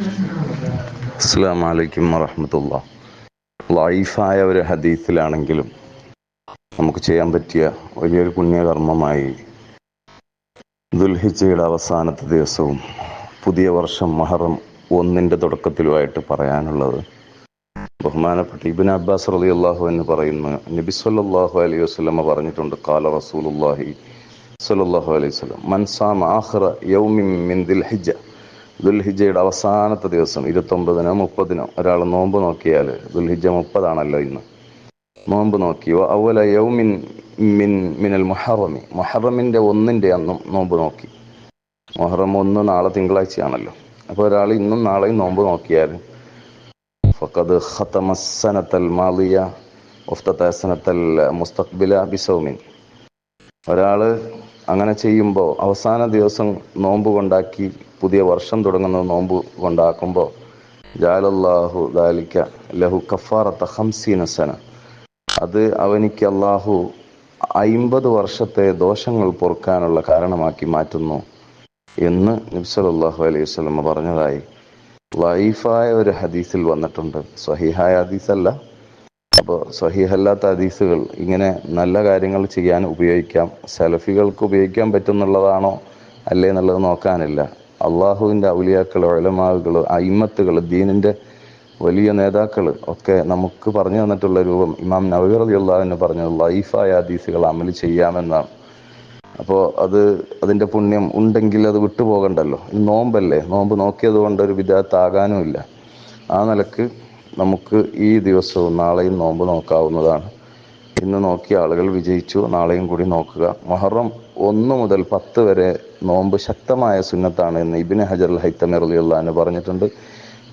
അസ്സലാമു അലൈക്കും വറഹ്മത്തുള്ളാഹി. ലൈഫായ ഒരു ഹദീസിലാണെങ്കിലും നമുക്ക് ചെയ്യാൻ പറ്റിയ വലിയൊരു പുണ്യകർമ്മമായി ദുൽഹിജ്ജയുടെ അവസാനത്തെ ദിവസവും പുതിയ വർഷം മുഹറം 1 തുടക്കത്തിലുമായിട്ട് പറയാനുള്ളത്, ബഹുമാനപ്പെട്ട ഇബ്നു അബ്ബാസ് റളിയല്ലാഹു അൻഹു പറയുന്നു, നബി സല്ലല്ലാഹു അലൈഹി വസല്ലമ പറഞ്ഞിട്ടുണ്ട്, ഖാല റസൂലുള്ളാഹി സല്ലല്ലാഹു അലൈഹി വസല്ലം, മൻ സാമ ആഖിറ യൗമിൻ മിൻ ദുൽഹിജ്ജ, ദുൽഹിജ്ജയുടെ അവസാനത്തെ ദിവസം 29-നോ 30-നോ ഒരാൾ നോമ്പ് നോക്കിയാൽ, ദുൽഹിജ്ജ 30 ഇന്ന്, നോമ്പ് നോക്കിയോ, അവല യൗമിൻ മിനൽ മുഹറമി, മുഹറമിൻ്റെ 1 അന്നും നോമ്പ് നോക്കി. മുഹറം 1 നാളെ തിങ്കളാഴ്ചയാണല്ലോ. അപ്പോൾ ഒരാൾ ഇന്നും നാളെയും നോമ്പ് നോക്കിയാൽ ഫഖദ് ഖതമ സനത്തൽ മാളിയ വഫ്തത സനത്തൽ മുസ്തഖ്ബില ബിസൗമിൻ. ഒരാൾ അങ്ങനെ ചെയ്യുമ്പോൾ അവസാന ദിവസം നോമ്പ് കൊണ്ടാക്കി പുതിയ വർഷം തുടങ്ങുന്നത് നോമ്പ് കൊണ്ടാക്കുമ്പോൾ ജഅലല്ലാഹു ദാലിക ലഹു കഫാറത 50 സന, അത് അവനിക്ക് അള്ളാഹു 50 വർഷത്തെ ദോഷങ്ങൾ പൊറുക്കാനുള്ള കാരണമാക്കി മാറ്റുന്നു എന്ന് നബി സല്ലല്ലാഹു അലൈഹി വസല്ലം പറഞ്ഞതായി ലൈഫായ ഒരു ഹദീസിൽ വന്നിട്ടുണ്ട്. സ്വഹീഹായ ഹദീസല്ല. അപ്പോൾ സ്വഹീഹല്ലാത്ത ഹദീസുകൾ ഇങ്ങനെ നല്ല കാര്യങ്ങൾ ചെയ്യാൻ ഉപയോഗിക്കാം. സലഫികൾക്ക് ഉപയോഗിക്കാൻ പറ്റുന്നുള്ളതാണോ അല്ലേ എന്നുള്ളത് നോക്കാനില്ല. അള്ളാഹുവിൻ്റെ ഔലിയാക്കൾ, ഉലമാകൾ, അയിമ്മത്തുകൾ, ദീനിൻ്റെ വലിയ നേതാക്കൾ ഒക്കെ നമുക്ക് പറഞ്ഞു തന്നിട്ടുള്ള രൂപം ഇമാം നവവി റളിയല്ലാഹു അൻഹു പറഞ്ഞത് ലൈഫായ ഹദീസുകൾ അമൽ ചെയ്യാമെന്നാണ്. അപ്പോൾ അതിൻ്റെ പുണ്യം ഉണ്ടെങ്കിൽ അത് വിട്ടുപോകണ്ടല്ലോ. നോമ്പല്ലേ, നോമ്പ് നോക്കിയത് കൊണ്ട് ഒരു വിദഅത്താകാനും ഇല്ല. ആ നിലക്ക് നമുക്ക് ഈ ദിവസവും നാളെയും നോമ്പ് നോക്കാവുന്നതാണ്. ഇന്ന് നോക്കിയ ആളുകൾ വിജയിച്ചു, നാളെയും കൂടി നോക്കുക. മുഹറം 1 മുതൽ 10 വരെ നോമ്പ് ശക്തമായ സുന്നത്താണ് എന്ന് ഇബ്നു ഹജർ അൽ ഹൈതമി റളിയല്ലാഹു അൻഹു പറഞ്ഞിട്ടുണ്ട്.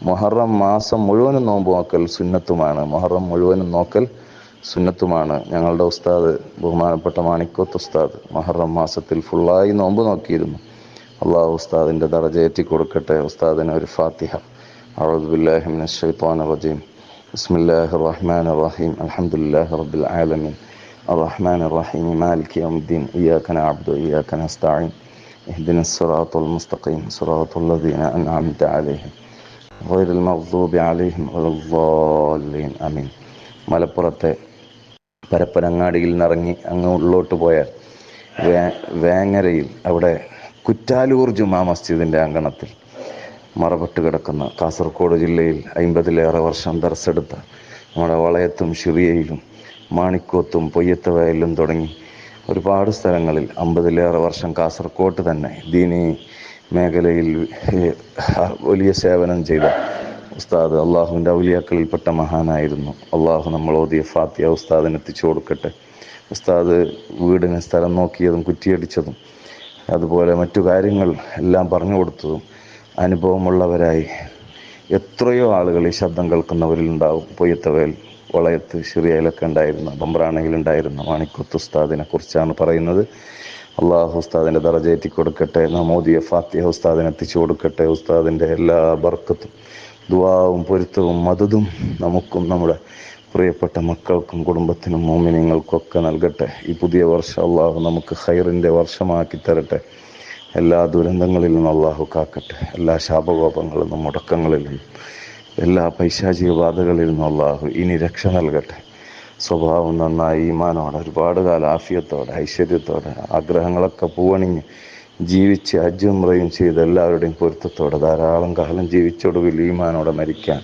മുഹറം മാസം മുഴുവനും നോമ്പ് നോക്കൽ സുന്നത്തുമാണ്. മുഹറം മുഴുവനും നോക്കൽ സുന്നത്തുമാണ്. ഞങ്ങളുടെ ഉസ്താദ് ബഹുമാനപ്പെട്ട മാണിക്കോത്ത് ഉസ്താദ് മുഹറം മാസത്തിൽ ഫുള്ളായി നോമ്പ് നോക്കിയിരുന്നു. അള്ളാഹു ഉസ്താദിൻ്റെ ദറജ ഏറ്റി കൊടുക്കട്ടെ. ഉസ്താദിന് ഒരു ഫാത്തിഹ. അഊദു ബില്ലാഹി മിനശ് ശൈത്വാനിർ റജീം. ബിസ്മില്ലാഹിർ റഹ്മാനിർ റഹീം. അൽഹംദുലില്ലാഹി റബ്ബിൽ ആലമീൻ അർറഹ്മാനിർ റഹീം മാലികി യൗമിദ്ദീൻ ഇയ്യാക നഅബ്ദു വഇയ്യാക നസ്തഈൻ ഇഹ്ദിനസ് സിറാത്തൽ മുസ്തഖീം സിറാത്തൽ ലദീന അൻഅംത അലൈഹിം ഗൈറിൽ മഗ്ദൂബി അലൈഹിം വലദ്ദാലിൻ. ആമീൻ. മലപ്പുറത്തെ പരപ്പനങ്ങാടിയിൽ നിന്നിറങ്ങി അങ്ങ് ഉള്ളോട്ട് പോയാൽ വേങ്ങരയിൽ, അവിടെ കുറ്റാലൂർ ജുമാ മസ്ജിദിൻ്റെ അങ്കണത്തിൽ മറപെട്ട് കിടക്കുന്ന, കാസർഗോഡ് ജില്ലയിൽ 50-ലേറെ വർഷം ദർസെടുത്ത നമ്മുടെ വളയത്തും ഷിറിയയിലും മാണിക്കോത്തും പൊയ്യത്ത് വയലിലും തുടങ്ങി ഒരുപാട് സ്ഥലങ്ങളിൽ 50-ലേറെ വർഷം കാസർഗോഡ് തന്നെ ദീനീ മേഖലയിൽ വലിയ സേവനം ചെയ്ത ഉസ്താദ് അള്ളാഹുവിൻ്റെ ഔലിയാക്കളിൽപ്പെട്ട മഹാനായിരുന്നു. അള്ളാഹു നമ്മൾ ഓതിയ ഫാത്തിഹ ഉസ്താദിന് എത്തിച്ചു കൊടുക്കട്ടെ. ഉസ്താദ് വീടിന് സ്ഥലം നോക്കിയതും കുറ്റിയടിച്ചതും അതുപോലെ മറ്റു കാര്യങ്ങൾ എല്ലാം പറഞ്ഞു കൊടുത്തതും അനുഭവമുള്ളവരായി എത്രയോ ആളുകൾ ഈ ശബ്ദം കേൾക്കുന്നവരിലുണ്ടാവും. പൊയ്യത്തവയൽ, വളയത്ത്, ഷിറിയയിലൊക്കെ ഉണ്ടായിരുന്ന, ബംബ്രാണയിലുണ്ടായിരുന്ന മാണിക്കോത്ത് ഉസ്താദിനെ കുറിച്ചാണ് പറയുന്നത്. അള്ളാഹു ഉസ്താദിൻ്റെ ദറജ ഏറ്റി കൊടുക്കട്ടെ. നാം ഓതിയ ഫാത്തിഹ ഉസ്താദിന് എത്തിച്ചു കൊടുക്കട്ടെ. ഉസ്താദിൻ്റെ എല്ലാ ബർക്കത്തും ദുആവും പൊരുത്തവും മദദും നമുക്കും നമ്മുടെ പ്രിയപ്പെട്ട മക്കൾക്കും കുടുംബത്തിനും മോമിനീങ്ങൾക്കൊക്കെ നൽകട്ടെ. ഈ പുതിയ വർഷം അള്ളാഹു നമുക്ക് ഖൈറിൻ്റെ വർഷമാക്കി തരട്ടെ. എല്ലാ ദുരന്തങ്ങളിൽ നിന്നും അള്ളാഹു കാക്കട്ടെ. എല്ലാ ശാപകോപങ്ങളിൽ നിന്നും മുടക്കങ്ങളിൽ നിന്നും എല്ലാ പൈശാചിക ബാധകളിൽ നിന്നും അള്ളാഹു ഇനി രക്ഷ നൽകട്ടെ. സ്വഭാവം നന്നായി ഈമാനോടെ ഒരുപാട് കാലം ആഫിയത്തോടെ ഐശ്വര്യത്തോടെ ആഗ്രഹങ്ങളൊക്കെ പൂവണിഞ്ഞ് ജീവിച്ച് ഹജ്ജും ഉംറയും ചെയ്ത് എല്ലാവരുടെയും പൊരുത്തത്തോടെ ധാരാളം കാലം ജീവിച്ചൊടുവിൽ ഈമാനോടെ മരിക്കാൻ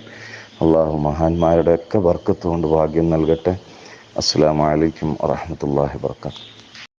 അള്ളാഹു മഹാന്മാരുടെ ഒക്കെ ബർക്കത്ത് കൊണ്ട് ഭാഗ്യം നൽകട്ടെ. അസ്സലാമു അലൈക്കും വറഹ്മത്തുള്ളാഹി വബറകാതുഹു.